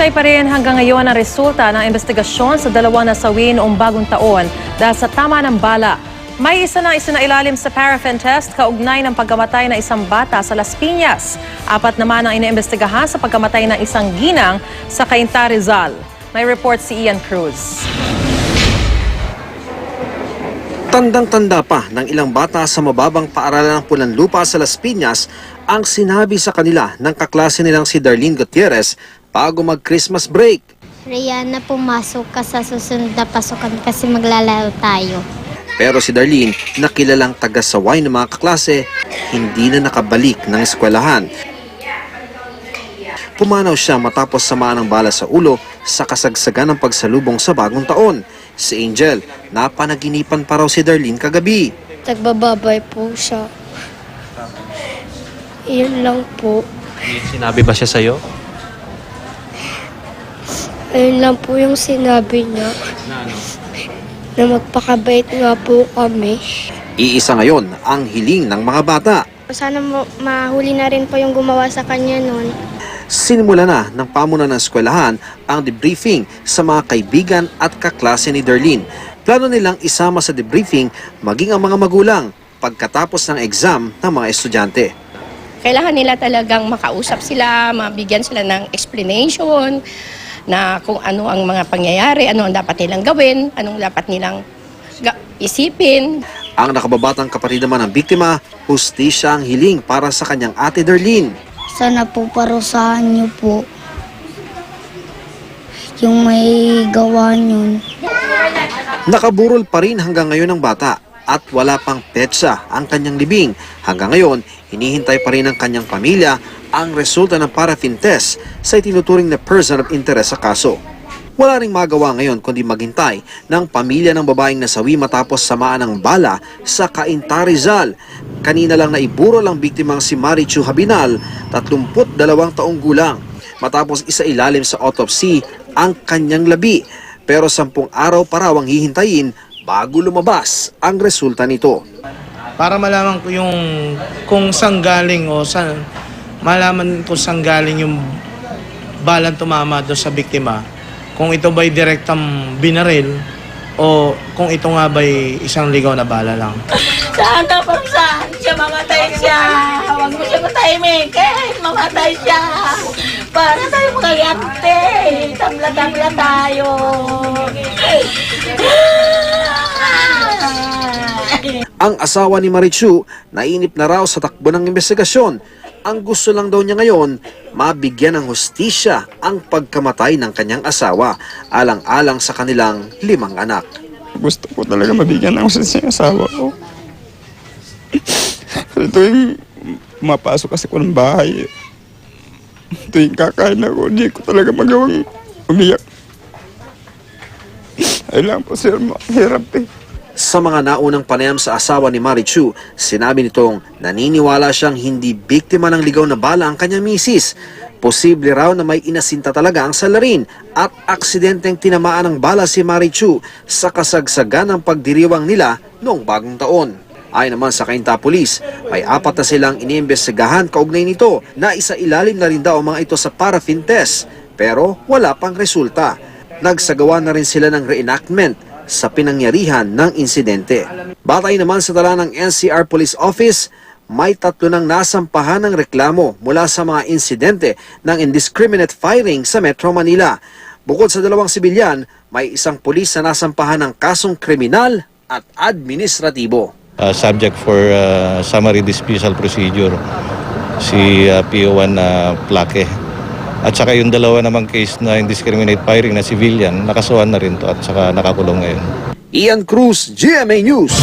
Hinihintay pa rin hanggang ngayon ang resulta ng investigasyon sa dalawang nasawi noong bagong taon dahil sa tama ng bala. May isa na isinailalim sa paraffin test kaugnay ng pagkamatay ng isang bata sa Las Piñas. 4 naman ang iniimbestigahan sa pagkamatay ng isang ginang sa Cainta, Rizal. May report si Ian Cruz. Tandang-tanda pa ng ilang bata sa mababang paaralan ng Pulanlupa sa Las Piñas ang sinabi sa kanila ng kaklase nilang si Darlene Gutierrez bago mag-Christmas break. Rihanna, pumasok ka sa susunod na pasukan kasi maglalaro tayo. Pero si Darlene, na kilalang taga-saway ng mga kaklase, hindi na nakabalik ng eskwelahan. Pumanaw siya matapos samaan ng bala sa ulo sa kasagsagan ng pagsalubong sa bagong taon. Si Angel, napanaginipan pa raw si Darlene kagabi. Nagbababay po siya. Yun lang po. Sinabi ba siya sa'yo? Ayun lang po yung sinabi niya. Na magpakabait nga po kami. Iisa ngayon ang hiling ng mga bata. Sana mahuli na rin po yung gumawa sa kanya noon. Sinimula na ng pamunan ng eskwelahan ang debriefing sa mga kaibigan at kaklase ni Darlene. Plano nilang isama sa debriefing maging ang mga magulang pagkatapos ng exam ng mga estudyante. Kailangan nila talagang makausap sila, mabigyan sila ng explanation na kung ano ang mga pangyayari, ano ang dapat nilang gawin, anong dapat nilang isipin. Ang nakababatang kapatid naman ng biktima, hustisya ang hiling para sa kanyang ate Darlene. Sana po parusahan niyo po yung may gawa niyon. Nakaburol pa rin hanggang ngayon ang bata at wala pang petsa ang kanyang libing. Hanggang ngayon, hinihintay pa rin ng kanyang pamilya ang resulta ng paraffin test sa itinuturing na person of interest sa kaso. Wala ring magawa ngayon kundi maghintay ng pamilya ng babaeng nasawi matapos samaan ng bala sa Cainta, Rizal. Kanina lang naiburol ang biktimang si Marichu Habinal, 32 taong gulang. Matapos isailalim sa autopsy ang kanyang labi. Pero 10 araw pa raw ang hihintayin bago lumabas ang resulta nito. Para malaman ko yung kung saan galing o malaman kung saan galing yung balang tumama doon sa biktima. Kung ito ba'y direktang binaril o kung ito nga ba'y isang ligaw na bala lang. Sana pag saan siya mamatay siya. Huwag mo siya matahimik. Kahit mamatay siya. Para tayo magagante. Tamla-tamla tayo. Ang asawa ni Marichu, nainip na raw sa takbo ng investigasyon. Ang gusto lang daw niya ngayon, mabigyan ng hustisya ang pagkamatay ng kanyang asawa, alang-alang sa kanilang 5 anak. Gusto ko talaga mabigyan ng hustisya yung asawa ko. Kasi tuwing mapasok kasi ko ng bahay, tuwing kakain ako, hindi ko talaga magawang umiyak. Ay lang po sir, hirap eh. Sa mga naunang panayam sa asawa ni Marichu, sinabi nitong naniniwala siyang hindi biktima ng ligaw na bala ang kanyang misis. Posible raw na may inasinta talaga ang salarin at aksidenteng tinamaan ng bala si Marichu sa kasagsagan ng pagdiriwang nila noong bagong taon. Ayon naman sa Cainta Police, may 4 na silang iniimbestigahan kaugnay nito na isailalim na rin daw ang mga ito sa paraffin test pero wala pang resulta. Nagsagawa na rin sila ng reenactment sa pinangyarihan ng insidente. Batay naman sa tala ng NCR Police Office, may 3 nang nasampahan ng reklamo mula sa mga insidente ng indiscriminate firing sa Metro Manila. Bukod sa 2 sibilyan, may 1 pulis na nasampahan ng kasong kriminal at administratibo. Subject for summary dismissal procedure, si PO1 Plaque. At saka yung 2 namang case na indiscriminate firing na civilian, nakasuhan na rin to at saka nakakulong ngayon. Ian Cruz, GMA News.